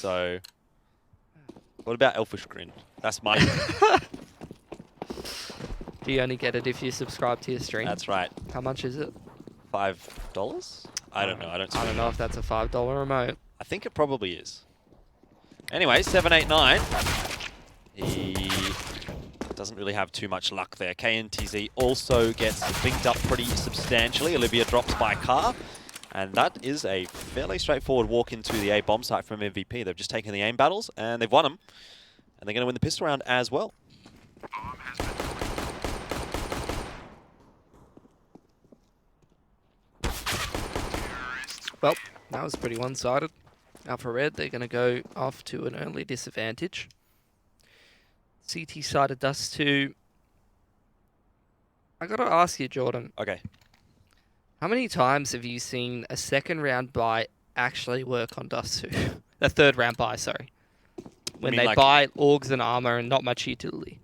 so... What about Elfish Grin? That's my... Do you only get it if you subscribe to your stream? That's right. How much is it? $5? I don't know. I don't know if that's a $5 remote. I think it probably is. Anyway, 789. He doesn't really have too much luck there. KNTZ also gets binked up pretty substantially. Olivia drops by car. And that is a fairly straightforward walk into the A bomb site from MVP. They've just taken the aim battles and they've won them. And they're going to win the pistol round as well. Well, that was pretty one-sided. Alpha Red, they're going to go off to an early disadvantage. CT side of Dust2. I got to ask you, Jordan. Okay. How many times have you seen a second round buy actually work on Dust2? A third round buy, sorry. When they buy Augs and armor and not much utility.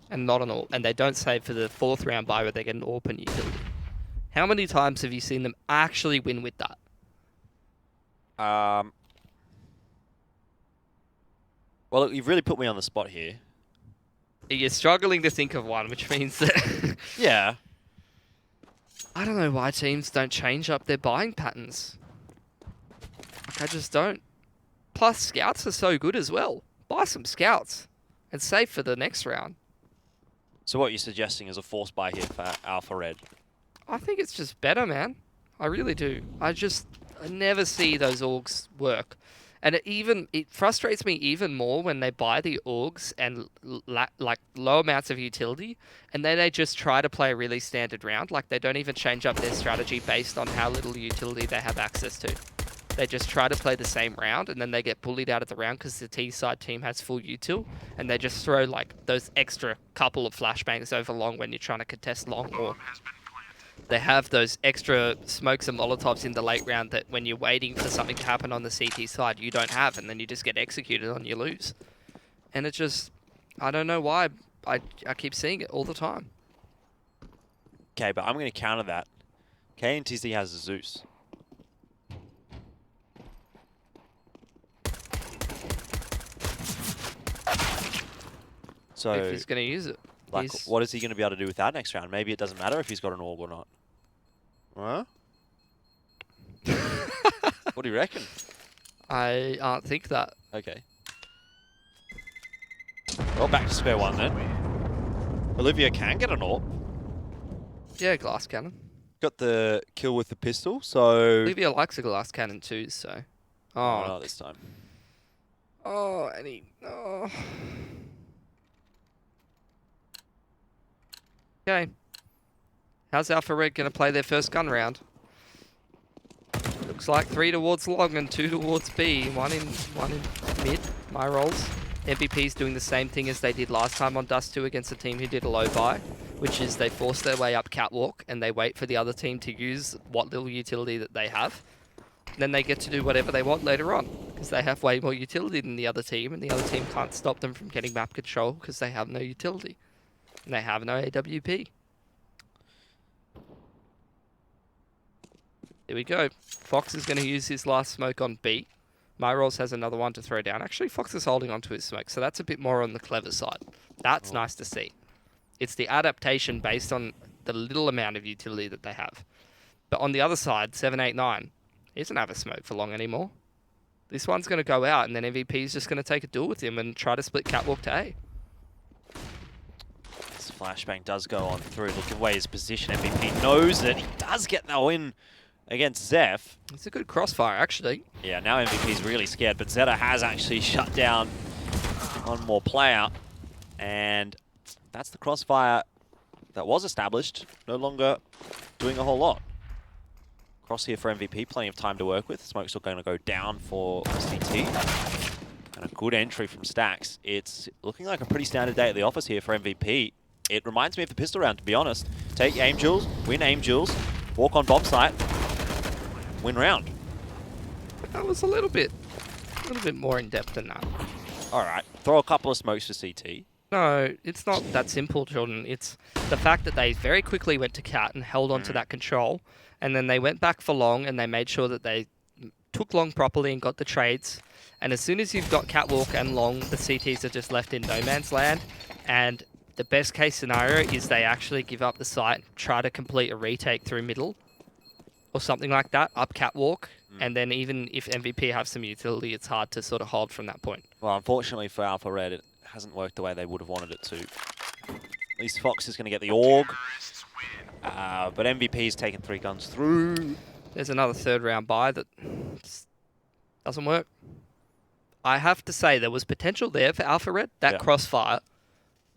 And not an AWP. And they don't save for the fourth round buy where they get an AWP and utility. How many times have you seen them actually win with that? Well, you've really put me on the spot here. You're struggling to think of one, which means that... Yeah. I don't know why teams don't change up their buying patterns. Like, I just don't. Plus, scouts are so good as well. Buy some scouts and save for the next round. So what you're suggesting is a force buy here for Alpha Red? I think it's just better, man. I really do. I never see those AUGs work. And it frustrates me even more when they buy the AUGs and like low amounts of utility, and then they just try to play a really standard round. Like they don't even change up their strategy based on how little utility they have access to. They just try to play the same round, and then they get bullied out of the round because the T-side team has full util, and they just throw like those extra couple of flashbangs over long when you're trying to contest long, or they have those extra smokes and molotovs in the late round that when you're waiting for something to happen on the CT side, you don't have, and then you just get executed on, you lose. And it just, I don't know why, I keep seeing it all the time. Okay, but I'm going to counter that. KNTZ has a Zeus. So, if he's going to use it. Like, what is he going to be able to do with that next round? Maybe it doesn't matter if he's got an AUG or not. Huh? What do you reckon? I think that. Okay. Well, back to square one then. Olivia can get an AWP. Yeah, glass cannon. Got the kill with the pistol, so... Olivia likes a glass cannon too, so... Oh, not this time. Oh, and he... Oh... Okay. How's Alpha Red going to play their first gun round? Looks like 3 towards long and 2 towards B. One in mid. My rolls. MVP's doing the same thing as they did last time on Dust2 against a team who did a low buy, which is they force their way up catwalk and they wait for the other team to use what little utility that they have. Then they get to do whatever they want later on because they have way more utility than the other team, and the other team can't stop them from getting map control because they have no utility. And they have no AWP. There we go. Fox is going to use his last smoke on B. Myrolls has another one to throw down. Actually, Fox is holding onto his smoke, so that's a bit more on the clever side. That's nice to see. It's the adaptation based on the little amount of utility that they have. But on the other side, 789, he doesn't have a smoke for long anymore. This one's going to go out, and then MVP is just going to take a duel with him and try to split catwalk to A. Flashbang does go on through, looking away his position. MVP knows it. He does get the win against Zeph. It's a good crossfire, actually. Yeah, now MVP's really scared, but Zeta has actually shut down one more player. And that's the crossfire that was established, no longer doing a whole lot. Cross here for MVP, plenty of time to work with. Smoke's still going to go down for CT. And a good entry from Stacks. It's looking like a pretty standard day at the office here for MVP. It reminds me of the pistol round, to be honest. Take aim duels, win aim duels, walk on bomb site, win round. That was a little bit more in depth than that. All right, throw a couple of smokes for CT. No, it's not that simple, Jordan. It's the fact that they very quickly went to cat and held on to that control, and then they went back for long and they made sure that they took long properly and got the trades. And as soon as you've got catwalk and long, the CTs are just left in no man's land. And the best case scenario is they actually give up the site, try to complete a retake through middle or something like that, up catwalk. And then even if MVP have some utility, it's hard to sort of hold from that point. Well, unfortunately for Alpha Red, it hasn't worked the way they would have wanted it to. At least Fox is going to get the AUG. But MVP's taken 3 guns through. There's another third round buy that just doesn't work. I have to say there was potential there for Alpha Red. That crossfire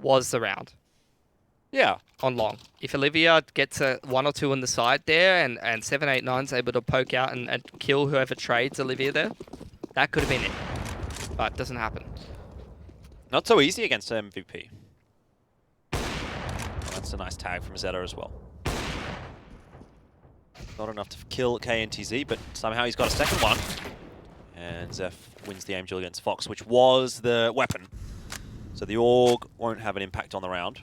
was the round. Yeah. On long. If Olivia gets a 1 or 2 on the side there and 789's able to poke out and kill whoever trades Olivia there, that could have been it. But it doesn't happen. Not so easy against MVP. Oh, that's a nice tag from Zeta as well. Not enough to kill KNTZ, but somehow he's got a second one. And Zeph wins the aim duel against Fox, which was the weapon. So the AUG won't have an impact on the round.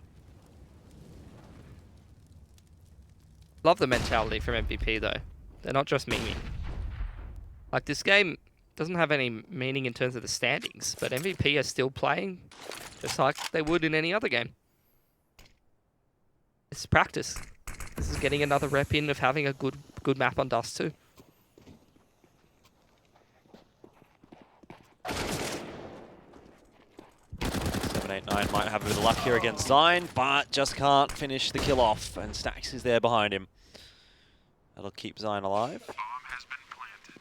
Love the mentality from MVP though. They're not just memeing. Like this game doesn't have any meaning in terms of the standings, but MVP are still playing just like they would in any other game. It's practice. This is getting another rep in of having a good map on Dust2. Nine might have a bit of luck here against Zine, but just can't finish the kill off, and Stax is there behind him. That'll keep Zine alive.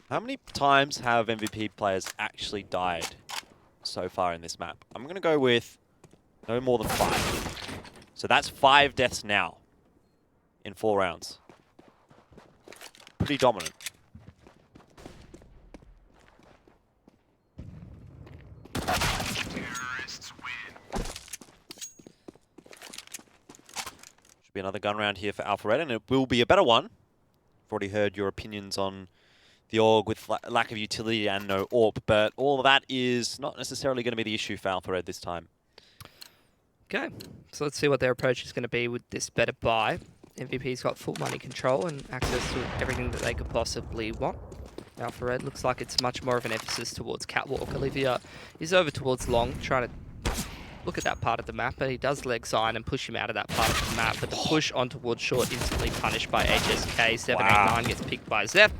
How many times have MVP players actually died so far in this map? I'm going to go with no more than 5. So that's 5 deaths now in 4 rounds. Pretty dominant. Another gun round here for Alpha Red, and it will be a better one. I've already heard your opinions on the AUG with lack of utility and no AWP, but all of that is not necessarily going to be the issue for Alpha Red this time. Okay, so let's see what their approach is going to be with this better buy. MVP's got full money control and access to everything that they could possibly want. Alpha Red looks like it's much more of an emphasis towards catwalk. Olivia is over towards long, trying to look at that part of the map, but he does leg sign and push him out of that part of the map. But the push on towards short instantly punished by HSK. 789 gets picked by Zeph.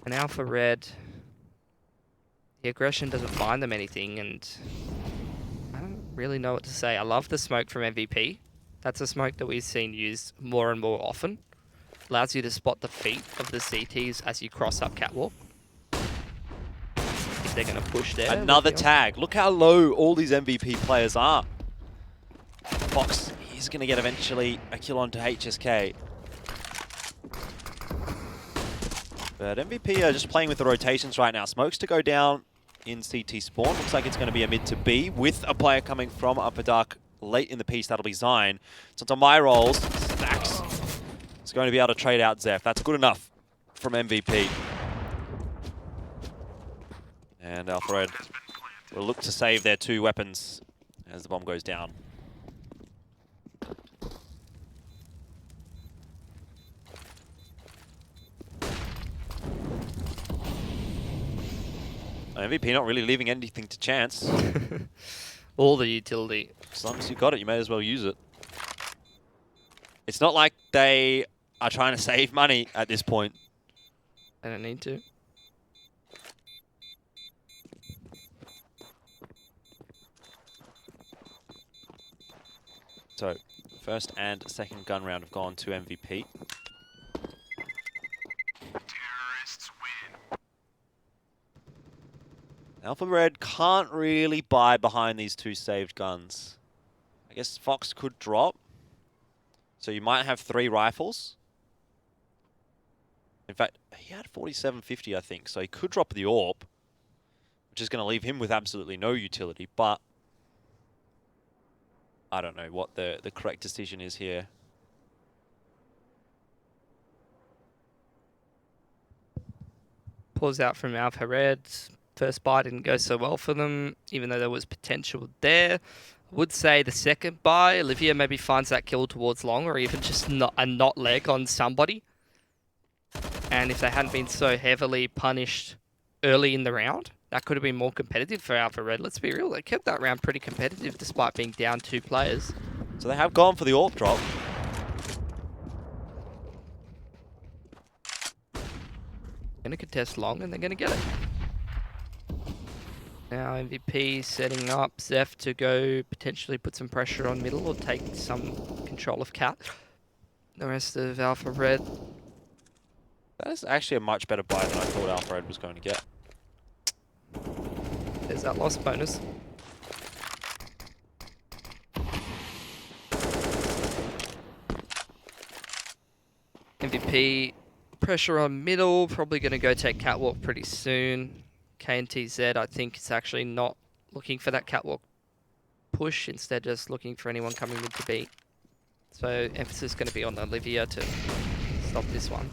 And Alpha Red, the aggression doesn't find them anything, and I don't really know what to say. I love the smoke from MVP. That's a smoke that we've seen used more and more often. Allows you to spot the feet of the CTs as you cross up catwalk. They're going to push there. Another tag. Look how low all these MVP players are. Fox, he's going to get eventually a kill onto HSK. But MVP are just playing with the rotations right now. Smokes to go down in CT spawn. Looks like it's going to be a mid to B with a player coming from Upper Dark late in the piece. That'll be Zine. So onto my rolls. Stacks is going to be able to trade out Zeph. That's good enough from MVP. And Alpha Red will look to save their 2 weapons as the bomb goes down. MVP not really leaving anything to chance. All the utility. As long as you got it, you may as well use it. It's not like they are trying to save money at this point. They don't need to. So, first and second gun round have gone to MVP. Alpha Red can't really buy behind these 2 saved guns. I guess Fox could drop. So you might have 3 rifles. In fact, he had 4750, I think, so he could drop the AWP, which is going to leave him with absolutely no utility, but I don't know what the correct decision is here. Pulls out from Alpha Red. First buy didn't go so well for them, even though there was potential there. I would say the second buy, Olivia maybe finds that kill towards long, or even just a not leg on somebody. And if they hadn't been so heavily punished early in the round, that could have been more competitive for Alpha Red. Let's be real, they kept that round pretty competitive despite being down 2 players. So they have gone for the AWP drop. Gonna contest long and they're gonna get it. Now MVP setting up Zeph to go potentially put some pressure on middle or take some control of Cat. The rest of Alpha Red. That is actually a much better buy than I thought Alpha Red was going to get. There's that loss bonus. MVP pressure on middle, probably going to go take catwalk pretty soon. KNTZ, I think, is actually not looking for that catwalk push, instead just looking for anyone coming mid to B. So emphasis going to be on Olivia to stop this one.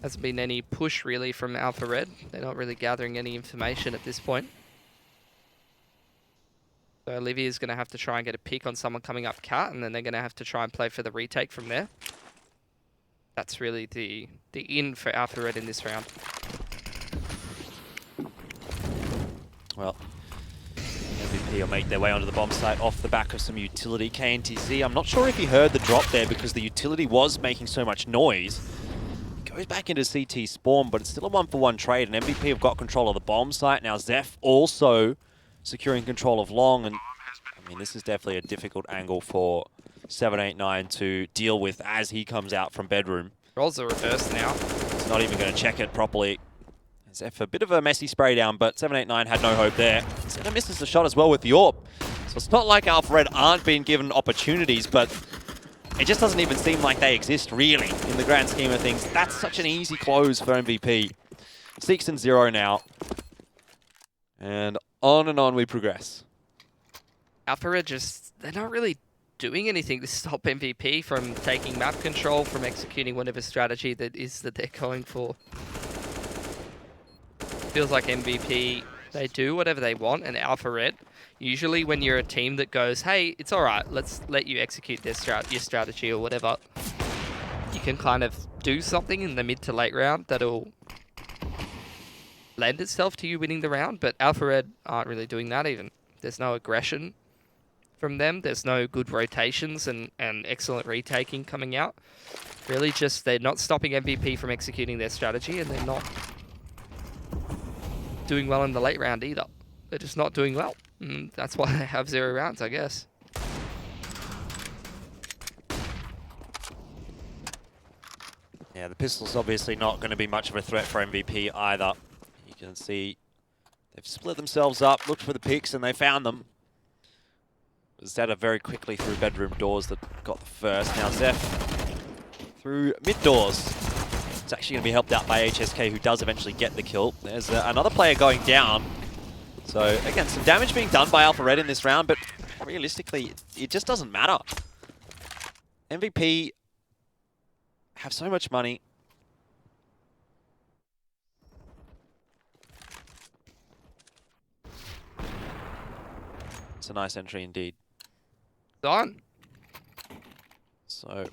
Hasn't been any push really from Alpha Red. They're not really gathering any information at this point. So Olivia's going to have to try and get a pick on someone coming up cat, and then they're going to have to try and play for the retake from there. That's really the in for Alpha Red in this round. Well, MVP will make their way onto the bomb site off the back of some utility. KNTZ, I'm not sure if he heard the drop there because the utility was making so much noise. Goes back into CT spawn, but it's still a 1-for-1 trade, and MVP have got control of the bomb site. Now Zeph also securing control of long, and I mean, this is definitely a difficult angle for 789 to deal with as he comes out from bedroom. Rolls the reverse now. He's not even going to check it properly. Zeph, a bit of a messy spray down, but 789 had no hope there. Zeta misses the shot as well with the AWP. So it's not like Alpha Red aren't being given opportunities, but it just doesn't even seem like they exist, really, in the grand scheme of things. That's such an easy close for MVP. 6-0 now. And on we progress. Alpha Red just, they're not really doing anything to stop MVP from taking map control, from executing whatever strategy that is that they're going for. Feels like MVP, they do whatever they want, and Alpha Red, usually when you're a team that goes, hey, it's alright, let's let you execute your strategy or whatever, you can kind of do something in the mid to late round that'll lend itself to you winning the round, but Alpha Red aren't really doing that even. There's no aggression from them, there's no good rotations and excellent retaking coming out. Really just, they're not stopping MVP from executing their strategy, and they're not doing well in the late round either. They're just not doing well. And that's why they have 0 rounds, I guess. Yeah, the pistol's obviously not going to be much of a threat for MVP either. You can see they've split themselves up, looked for the picks, and they found them. Zeta very quickly through bedroom doors that got the first. Now Zeph through mid doors. It's actually going to be helped out by HSK, who does eventually get the kill. There's another player going down. So again, some damage being done by Alpha Red in this round, but realistically, it just doesn't matter. MVP have so much money. It's a nice entry indeed. Done. So,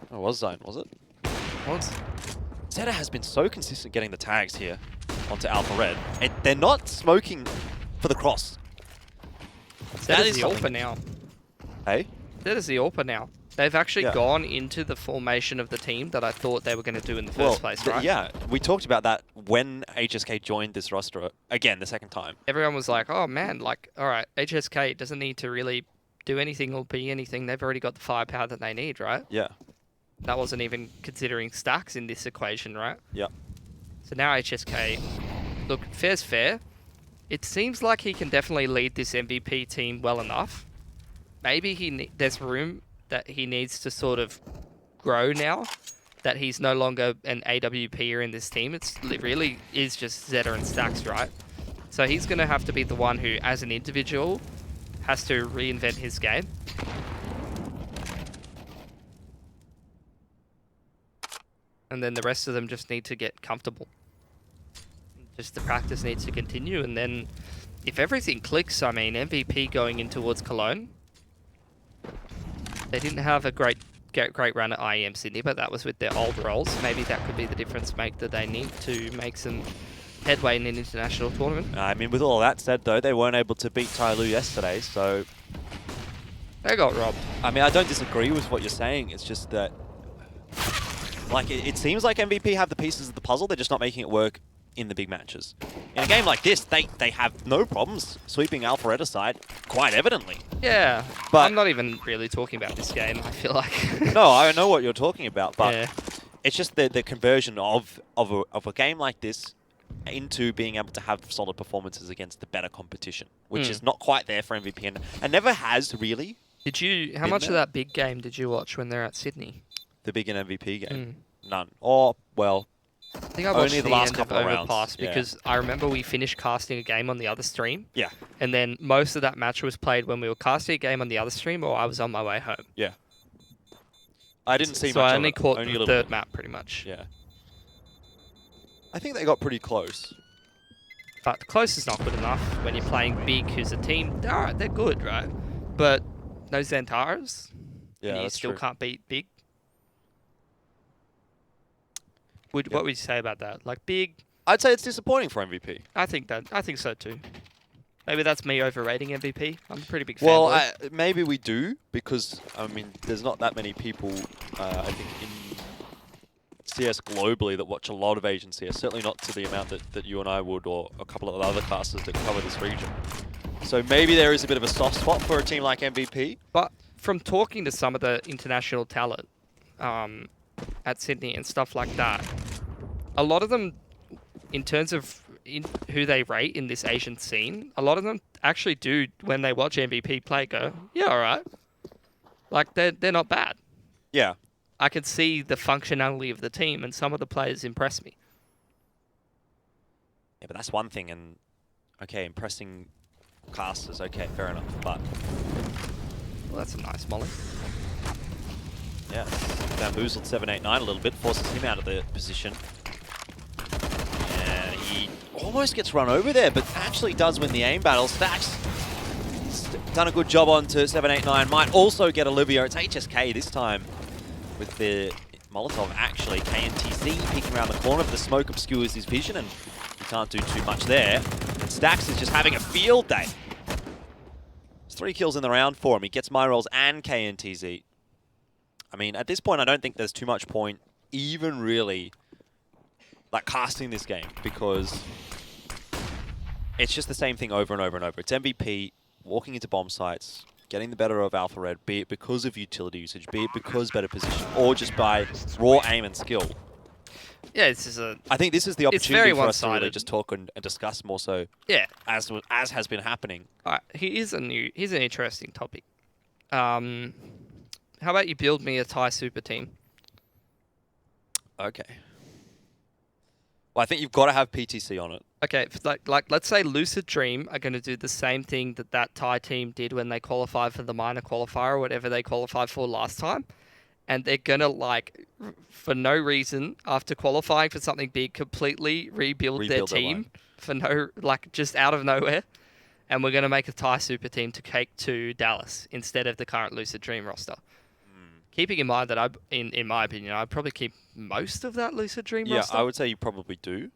it was zone, was it? Once. Zeta has been so consistent getting the tags here onto Alpha Red. And they're not smoking for the cross. That is the AWPer now. Hey? That is the AWPer now. They've actually gone into the formation of the team that I thought they were going to do in the first place, right? Yeah, we talked about that when HSK joined this roster again the second time. Everyone was like, oh man, like, alright, HSK doesn't need to really do anything or be anything. They've already got the firepower that they need, right? Yeah. That wasn't even considering stacks in this equation, right? Yeah. So now HSK, look, fair's fair. It seems like he can definitely lead this MVP team well enough. Maybe there's room that he needs to sort of grow now, that he's no longer an AWPer in this team. It really is just Zeta and Stacks, right? So he's going to have to be the one who, as an individual, has to reinvent his game. And then the rest of them just need to get comfortable. Just the practice needs to continue, and then if everything clicks, I mean, MVP going in towards Cologne, They didn't have a great run at IEM Sydney, but that was with their old roles. Maybe that could be the difference maker they need to make some headway in an international tournament. I mean, with all that said, though, they weren't able to beat Tyloo yesterday, so... They got robbed. I mean, I don't disagree with what you're saying. It's just that... Like, it seems like MVP have the pieces of the puzzle. They're just not making it work in the big matches. In a game like this, they have no problems sweeping Alpharetta aside, quite evidently. Yeah, But I'm not even really talking about this game, I feel like. No, I know what you're talking about, but yeah. it's just the conversion of a game like this into being able to have solid performances against the better competition, which is not quite there for MVP and never has really. Did you? How much of that big game did you watch when they're at Sydney? The big and MVP game? None. Or, well, I think I watched only the last couple of rounds. Overpass because I remember we finished casting a game on the other stream. Yeah. And then most of that match was played when we were casting a game on the other stream or I was on my way home. Yeah. I didn't see much So I of only it. caught Only the third map pretty much. Yeah. I think they got pretty close. But close is not good enough when you're playing big, who's a team. Alright, they're good, right? But no Xantaras. Yeah, and you that's still true. can't beat big. What would you say about that? Like big, I'd say it's disappointing for MVP. I think so too. Maybe that's me overrating MVP. I'm a pretty big fan. Well, maybe we do, because, I mean, there's not that many people, I think, in CS globally that watch a lot of Asian CS. Certainly not to the amount that you and I would, or a couple of other casters that cover this region. So maybe there is a bit of a soft spot for a team like MVP. But from talking to some of the international talent at Sydney and stuff like that, a lot of them, in terms of who they rate in this Asian scene, a lot of them actually do, when they watch MVP play, go, yeah, all right. Like, they're not bad. Yeah. I could see the functionality of the team, and some of the players impress me. Yeah, but that's one thing, and, okay, impressing casters, okay, fair enough, but... Well, that's a nice molly. Yeah, bamboozled 789 a little bit, forces him out of the position. And he almost gets run over there, but actually does win the aim battle. Stacks done a good job on to 789. Might also get Olivia. It's HSK this time with the Molotov, actually. KNTZ peeking around the corner, but the smoke obscures his vision, and he can't do too much there. And Stacks is just having a field day. There's 3 kills in the round for him. He gets my rolls and KNTZ. I mean, at this point, I don't think there's too much point even really like casting this game, because it's just the same thing over and over and over. It's MVP walking into bomb sites, getting the better of Alpha Red, be it because of utility usage, be it because better position, or just by raw aim and skill. Yeah, this is I think this is the opportunity for us to really just talk and discuss more so. Yeah, as has been happening. All right, here's an interesting topic. How about you build me a Thai super team? Okay. Well, I think you've got to have PTC on it. Okay, like let's say Lucid Dream are going to do the same thing that Thai team did when they qualified for the minor qualifier or whatever they qualified for last time. And they're going to, like, for no reason, after qualifying for something big, completely rebuild their team for no, like, just out of nowhere. And we're going to make a Thai super team to cake to Dallas instead of the current Lucid Dream roster. Keeping in mind that in my opinion, I'd probably keep most of that Lucid Dream roster. Yeah, I would say you probably do.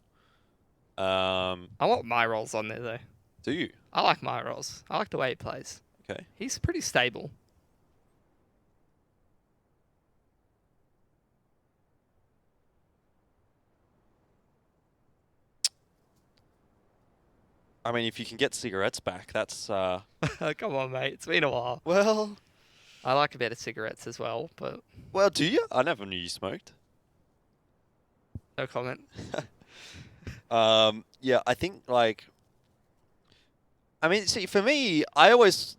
I want my rolls on there, though. Do you? I like my rolls. I like the way he plays. Okay. He's pretty stable. I mean, if you can get cigarettes back, that's... Come on, mate. It's been a while. Well... I like a bit of cigarettes as well, but... Well, do you? I never knew you smoked. No comment. Yeah, I think, like... I mean, see, for me, I always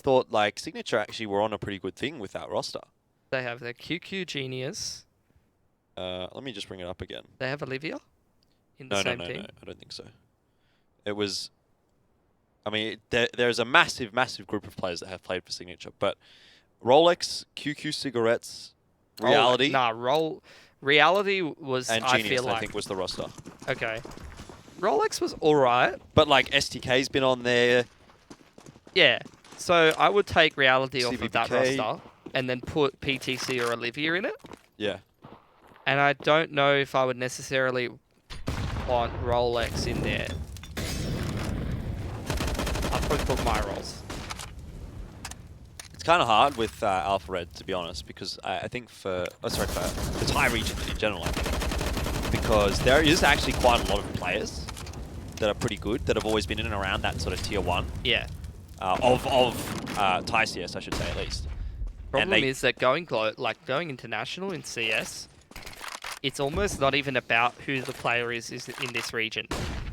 thought, like, Signature actually were on a pretty good thing with that roster. They have their QQ Genius. Let me just bring it up again. They have Olivia in the same team. No, I don't think so. It was... I mean, there's a massive, massive group of players that have played for Signature, but Rolex, QQ Cigarettes, Reality... Reality was, and I Genius, feel like... I think, was the roster. Okay. Rolex was alright. But, like, STK's been on there. Yeah. So, I would take Reality off of that CVBK. roster and then put PTC or Olivia in it. Yeah. And I don't know if I would necessarily want Rolex in there. I'll probably put my roles. It's kind of hard with Alpha Red, to be honest, because I think for the Thai region in general, I think, because there is actually quite a lot of players that are pretty good that have always been in and around that sort of tier 1. Yeah. Of Thai CS, I should say, at least. Problem is that going international in CS, it's almost not even about who the player is in this region.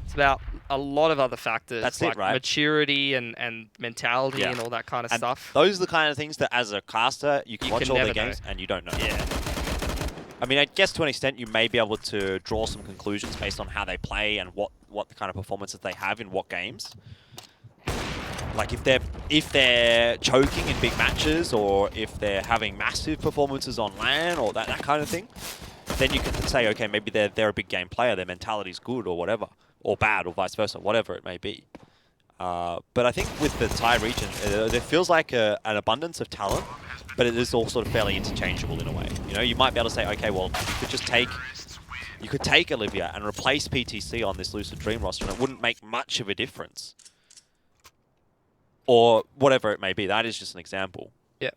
It's about a lot of other factors. That's like it, right? Maturity and mentality and all that kind of stuff. Those are the kind of things that, as a caster, you can watch all their games and you don't know. Yeah. I mean, I guess to an extent you may be able to draw some conclusions based on how they play and what the kind of performances they have in what games. Like if they're choking in big matches, or if they're having massive performances on LAN, or that kind of thing, then you can say, okay, maybe they're a big game player, their mentality's good or whatever, or bad, or vice versa, whatever it may be. But I think with the Thai region, there feels like an abundance of talent, but it is all sort of fairly interchangeable in a way. You know, you might be able to say, okay, well, you could take Olivia and replace PTC on this Lucid Dream roster, and it wouldn't make much of a difference. Or whatever it may be. That is just an example. Yeah.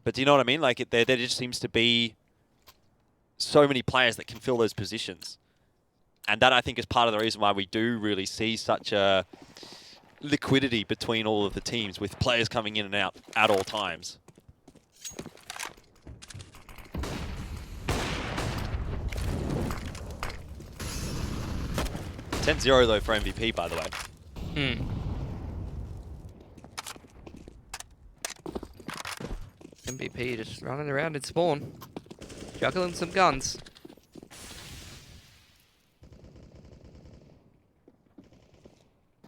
But do you know what I mean? Like, there just seems to be so many players that can fill those positions. And that, I think, is part of the reason why we do really see such a liquidity between all of the teams, with players coming in and out at all times. $10-0 though for MVP, by the way. MVP just running around in spawn, juggling some guns.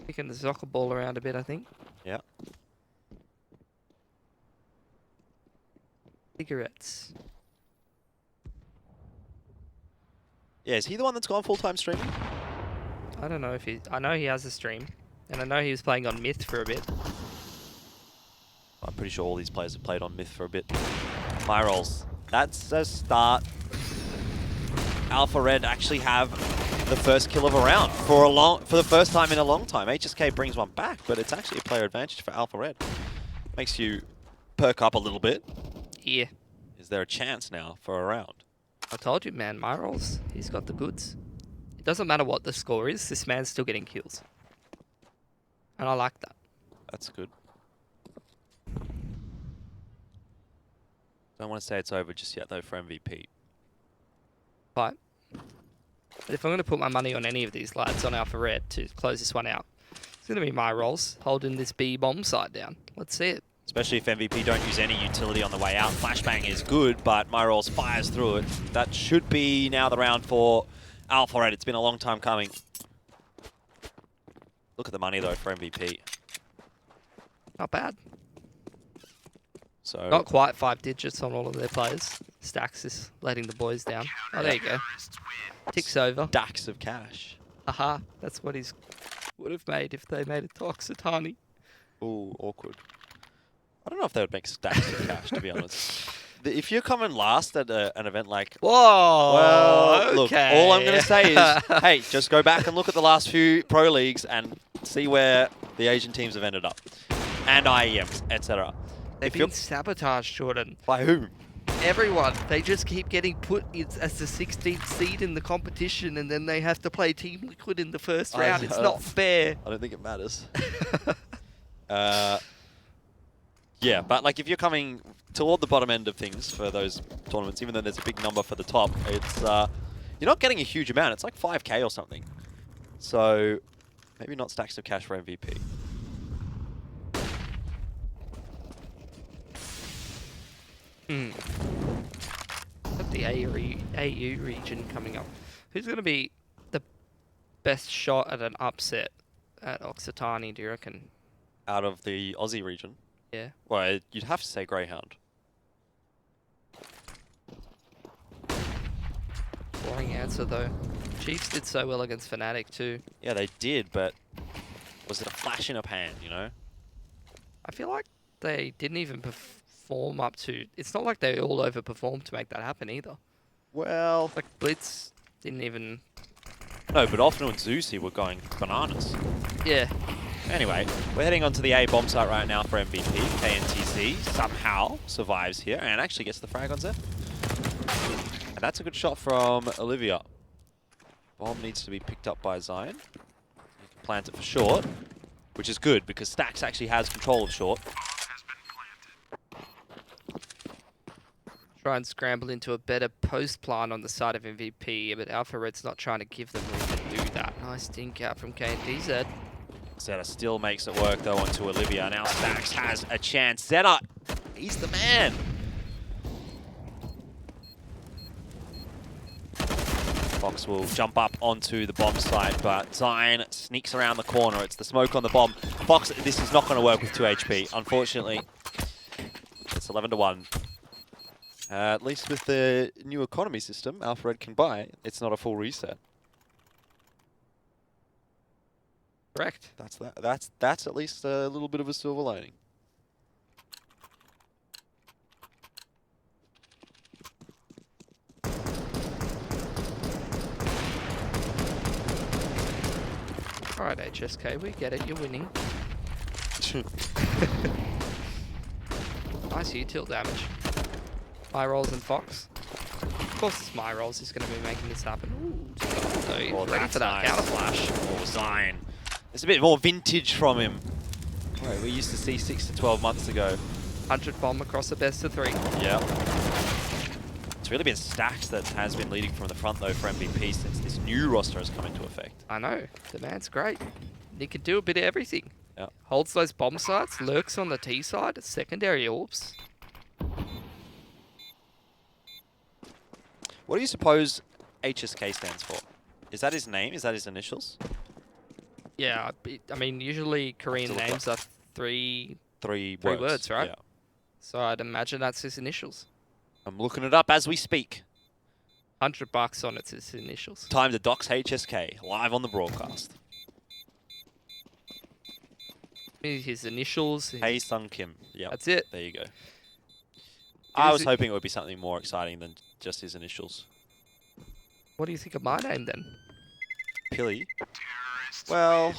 Kicking the soccer ball around a bit, I think. Yeah. Cigarettes. Yeah, is he the one that's gone full-time streaming? I don't know if he... I know he has a stream. And I know he was playing on Myth for a bit. I'm pretty sure all these players have played on Myth for a bit. My rolls. That's a start. Alpha Red actually have the first kill of a round for the first time in a long time. HSK brings one back, but it's actually a player advantage for Alpha Red. Makes you perk up a little bit. Yeah. Is there a chance now for a round? I told you, man, my rolls, he's got the goods. It doesn't matter what the score is, this man's still getting kills. And I like that. That's good. Don't want to say it's over just yet, though, for MVP. But if I'm going to put my money on any of these lads on Alpha Red to close this one out, it's going to be my rolls holding this B bomb side down. Let's see it. Especially if MVP don't use any utility on the way out. Flashbang is good, but my rolls fires through it. That should be now the round for Alpha Red. It's been a long time coming. Look at the money, though, for MVP. Not bad. So Not quite 5 digits on all of their players. Stacks is letting the boys down. Oh, there you go. Ticks over. stacks of cash. Aha, that's what he would have made if they made it to Occitani. Ooh, awkward. I don't know if they would make stacks of cash, to be honest. If you're coming last at an event like... Whoa! Well, okay. look, all I'm going to say is, hey, just go back and look at the last few pro leagues and see where the Asian teams have ended up. And IEMs, etc. They've been sabotaged, Jordan. By whom? Everyone. They just keep getting put as the 16th seed in the competition, and then they have to play Team Liquid in the first round. It's not fair. I don't think it matters. Yeah, but like if you're coming toward the bottom end of things for those tournaments, even though there's a big number for the top, it's you're not getting a huge amount. It's like 5k or something. So maybe not stacks of cash for MVP. Got the AU region coming up. Who's going to be the best shot at an upset at Occitani, do you reckon? Out of the Aussie region? Yeah. Well, you'd have to say Greyhound. Boring answer, though. Chiefs did so well against Fnatic, too. Yeah, they did, but was it a flash in a pan, you know? I feel like they didn't even perform up to. It's not like they all overperformed to make that happen either. Well, Like Blitz didn't even. no, but Offner and Zusi were going bananas. Yeah. Anyway, we're heading onto the A bomb site right now for MVP. KNTC somehow survives here and actually gets the frag on Zed. And that's a good shot from Olivia. Bomb needs to be picked up by Zion. He can plant it for short, which is good because Stax actually has control of short. Try and scramble into a better post plant on the side of MVP, but Alpha Red's not trying to give them room to do that. Nice dink out from KNTZ. Zeta still makes it work though onto Olivia. Now Stax has a chance. Zeta, he's the man. Fox will jump up onto the bomb site, but Zion sneaks around the corner. It's the smoke on the bomb. Fox, this is not going to work with 2 HP, unfortunately. It's 11-1. At least with the new economy system Alpha Red can buy, it's not a full reset. Correct. That's at least a little bit of a silver lining. Alright, HSK, we get it, you're winning. Nice util damage. My rolls and Fox. Of course it's my rolls who's going to be making this happen. Ooh, so he's ready for that counter flash. Oh, Zion. There's a bit more vintage from him. Right, we used to see 6 to 12 months ago. 100 bomb across the best of 3. Yeah. It's really been Stax that has been leading from the front though for MVP since this new roster has come into effect. I know. The man's great. He can do a bit of everything. Yeah. Holds those bomb sites, lurks on the T side, secondary orbs. What do you suppose HSK stands for? Is that his name? Is that his initials? Yeah, I mean, usually Korean look names are three Three words, right? Yeah. So I'd imagine that's his initials. I'm looking it up as we speak. $100 on it's his initials. Time to dox HSK live on the broadcast. His initials. Hey Sung Kim. Yeah. That's it. There you go. I was hoping it would be something more exciting than just his initials. What do you think of my name then? Pilly. Well,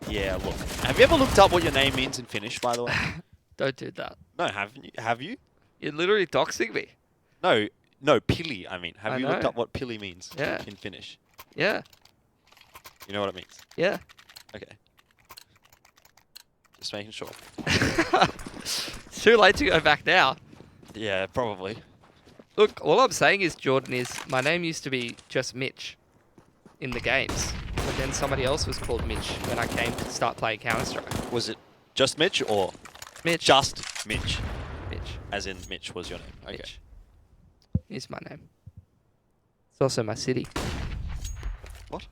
yeah, look. Have you ever looked up what your name means in Finnish, by the way? Don't do that. No, haven't you? Have you? You're literally doxing me. No, Pilli, I mean. Have I you looked know. up what Pilli means in Finnish? Yeah. You know what it means? Yeah. Okay. Just making sure. It's too late to go back now. Yeah, probably. Look, all I'm saying is, Jordan, is my name used to be just Mitch in the games. But then somebody else was called Mitch when I came to start playing Counter-Strike. Was it just Mitch or Mitch. just Mitch? Mitch. As in Mitch was your name. Okay. Mitch. Is my name. It's also my city. What?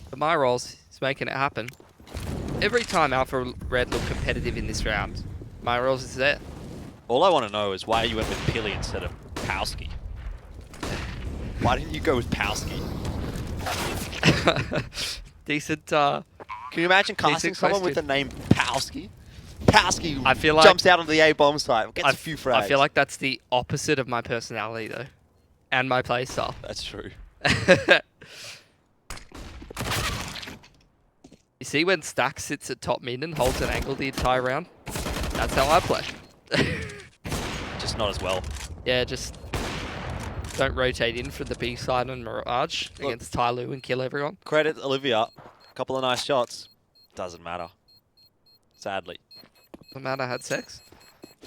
But my rolls is making it happen. Every time Alpha Red look competitive in this round, my rolls is there. All I want to know is why you went with Pilli instead of Powski. Why didn't you go with Powski? Decent. Can you imagine casting someone with the name Powski? Powski I feel like jumps out onto the A bomb site, gets a few frags. I feel like that's the opposite of my personality, though, and my playstyle. That's true. You see when Stack sits at top mid and holds an angle the entire round? That's how I play. Just not as well. Yeah, just don't rotate in from the B side on Mirage against Tyloo and kill everyone. Credit Olivia. A couple of nice shots. Doesn't matter. Sadly. Doesn't matter, had sex.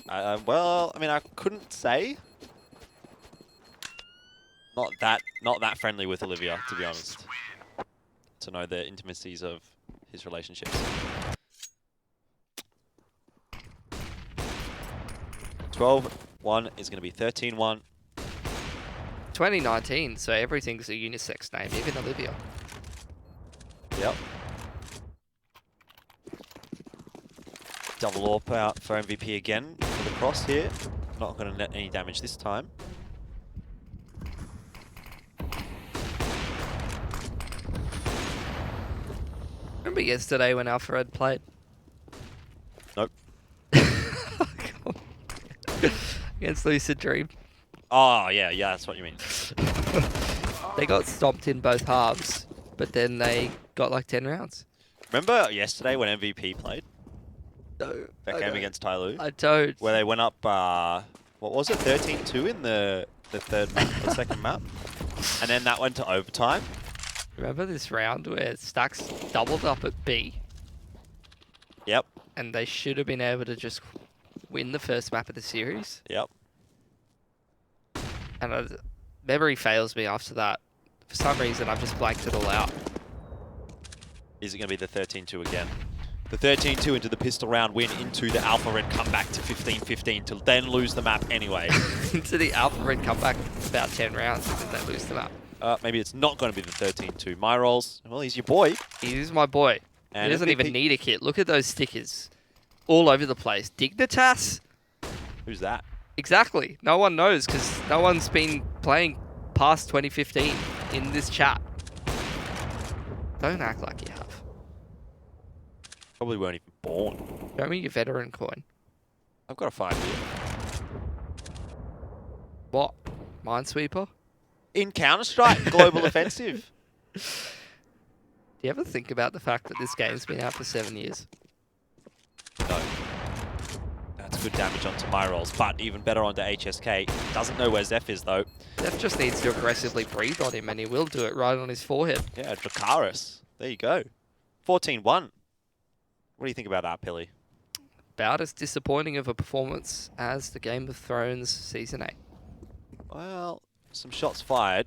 Well, I mean, I couldn't say. Not that friendly with Olivia, to be honest. To know the intimacies of his relationships. 12-1 is going to be 13-1. 2019, so everything's a unisex name, even Olivia. Yep. Double AWP out for MVP again for the cross here. Not going to net any damage this time. Remember yesterday when Alfred played? Nope. Against Lucid Dream. Oh, yeah, that's what you mean. They got stomped in both halves, but then they got like 10 rounds. Remember yesterday when MVP played? No, That game against Tyloo? I don't. Where they went up, what was it, 13-2 in the third map, the second map? And then that went to overtime. Remember this round where Stacks doubled up at B? Yep. And they should have been able to just win the first map of the series. Yep. And memory fails me after that. For some reason, I've just blanked it all out. Is it going to be the 13-2 again? The 13-2 into the pistol round win into the Alpha Red comeback to 15-15 to then lose the map anyway. Into the Alpha Red comeback about 10 rounds and then they lose the map. Maybe it's not going to be the 13-2. My rolls. Well, he's your boy. He is my boy. And he doesn't MVP even need a kit. Look at those stickers. All over the place. Dignitas? Who's that? Exactly. No one knows because no one's been playing past 2015 in this chat. Don't act like you have. Probably weren't even born. Show me your veteran coin. I've got a 5 here. What? Minesweeper? In Counter-Strike, Global Offensive. Do you ever think about the fact that this game's been out for 7 years? No. That's good damage onto my rolls, but even better onto HSK. Doesn't know where Zeph is, though. Zeph just needs to aggressively breathe on him, and he will do it right on his forehead. Yeah, Dracaris. There you go. 14-1. What do you think about that, Pilly? About as disappointing of a performance as the Game of Thrones Season 8. Well, some shots fired.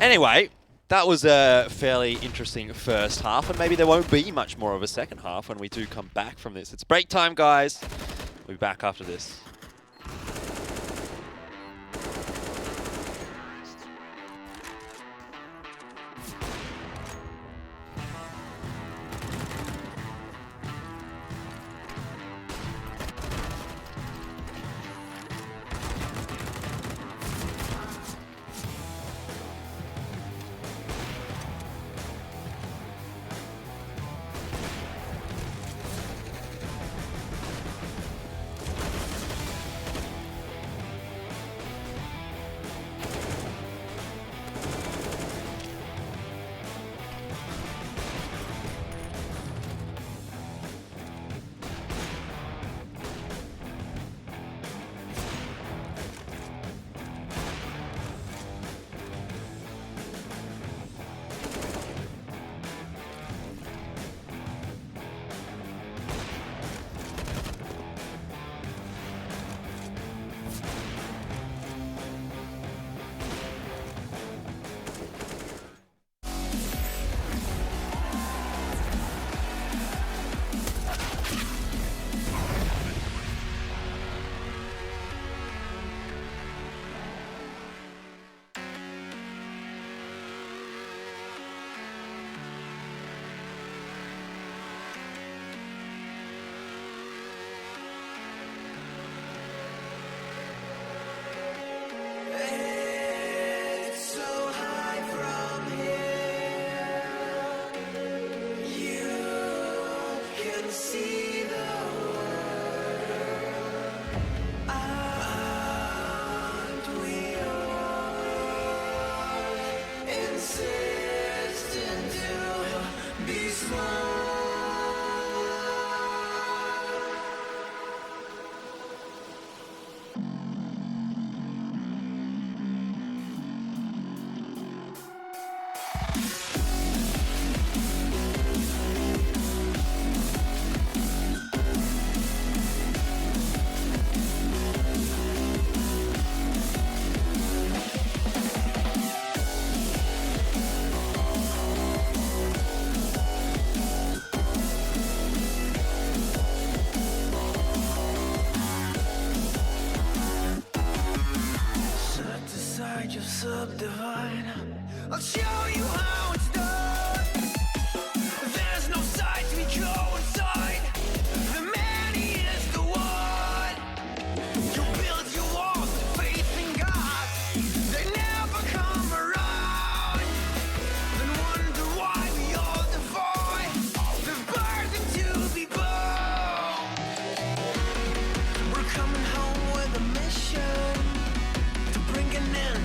Anyway, that was a fairly interesting first half, and maybe there won't be much more of a second half when we do come back from this. It's break time, guys. We'll be back after this.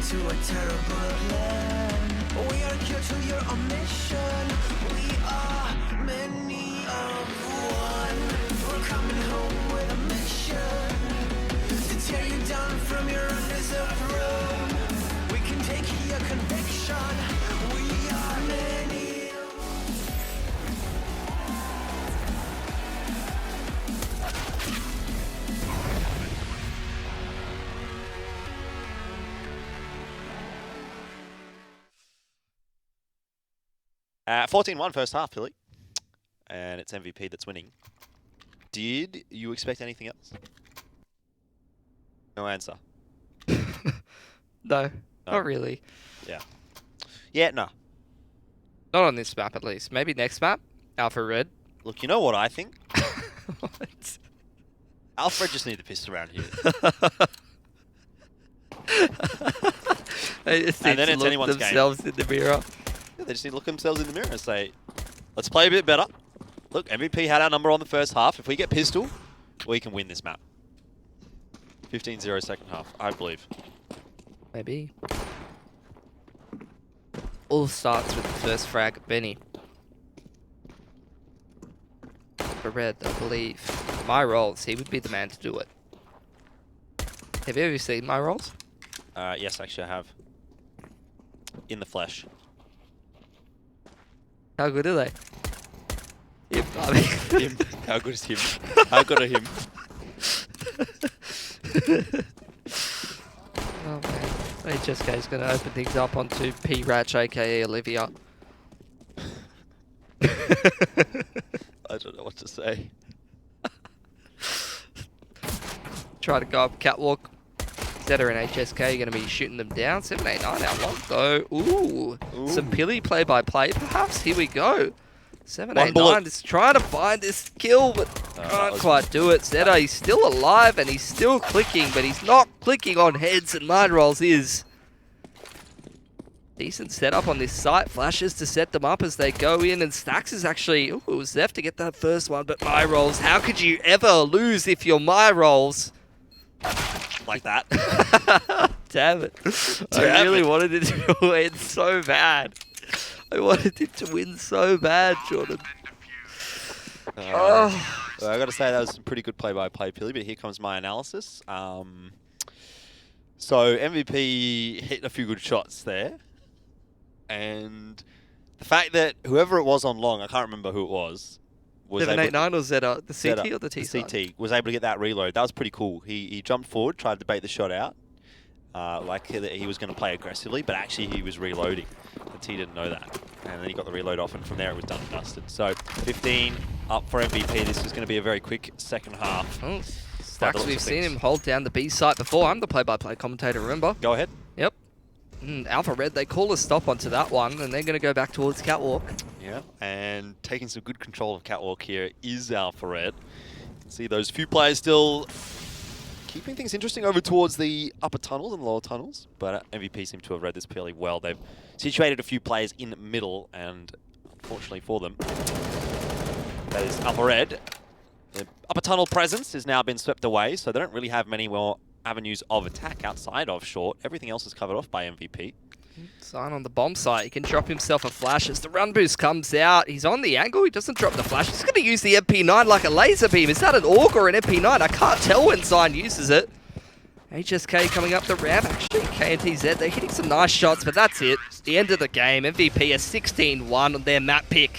to a terrible land. We are here to your mission. We are many of one. We're coming home with a mission to tear you down from your undeserved throne. We can take your conviction. We are many. 14-1 first half, Billy. And it's MVP that's winning. Did you expect anything else? No answer. No, not really. Yeah. Yeah, no. Not on this map, at least. Maybe next map, Alpha Red. Look, you know what I think? What? Alfred just need to piss around here. They just And need then to it's look anyone's game. themselves in the mirror. Yeah, they just need to look themselves in the mirror and say, let's play a bit better. Look, MVP had our number on the first half. If we get pistol, we can win this map. 15-0 second half, I believe. Maybe. All starts with the first frag of Benny. For Red, I believe. My roles, he would be the man to do it. Have you ever seen my roles? Yes, actually I have. In the flesh. How good are they? Yep, I mean Him. How good is him? How good are him? Oh man. HSK is going to open things up onto P-Ratch, aka Olivia. I don't know what to say. Try to go up catwalk. Zeta and HSK are going to be shooting them down. 7-8-9 out long though. Ooh. Some Pilly play-by-play perhaps. Here we go. 7-8-9 is trying to find this kill, but can't quite do it. Zeta, he's still alive and he's still clicking, but he's not clicking on heads, and Mind Rolls is. Decent setup on this site. Flashes to set them up as they go in, and Stacks is actually... Ooh, it was Zeph to get that first one, but My Rolls, how could you ever lose if you're My Rolls? Like that. Damn it. I really wanted it to win so bad. I wanted it to win so bad, Jordan. Well, I got to say that was some pretty good play-by-play, Pilly, but here comes my analysis. So MVP hit a few good shots there. And the fact that whoever it was on long, I can't remember who it was 7-8-9 or Zeta? The CT or the T side? CT was able to get that reload. That was pretty cool. He jumped forward, tried to bait the shot out. Like he was going to play aggressively, but actually he was reloading. The T didn't know that. And then he got the reload off, and from there it was done and dusted. So 15 up for MVP. This is going to be a very quick second half. Oh, Stacks, we've seen him hold down the B site before. I'm the play-by-play commentator, remember? Go ahead. Yep. Alpha Red, they call a stop onto that one, and they're going to go back towards Catwalk. Yeah, and taking some good control of Catwalk here is Alpha Red. See those few players still keeping things interesting over towards the upper tunnels and lower tunnels, but MVP seem to have read this fairly well. They've situated a few players in the middle, and unfortunately for them, that is Alpha Red. The upper tunnel presence has now been swept away, so they don't really have many more avenues of attack outside of short. Everything else is covered off by MVP. Sign on the bomb site. He can drop himself a flash as the run boost comes out. He's on the angle. He doesn't drop the flash. He's going to use the MP9 like a laser beam. Is that an AUG or an MP9? I can't tell when Sign uses it. HSK coming up the ramp. Actually, KNTZ, they're hitting some nice shots, but that's it. It's the end of the game. MVP a 16-1 on their map pick.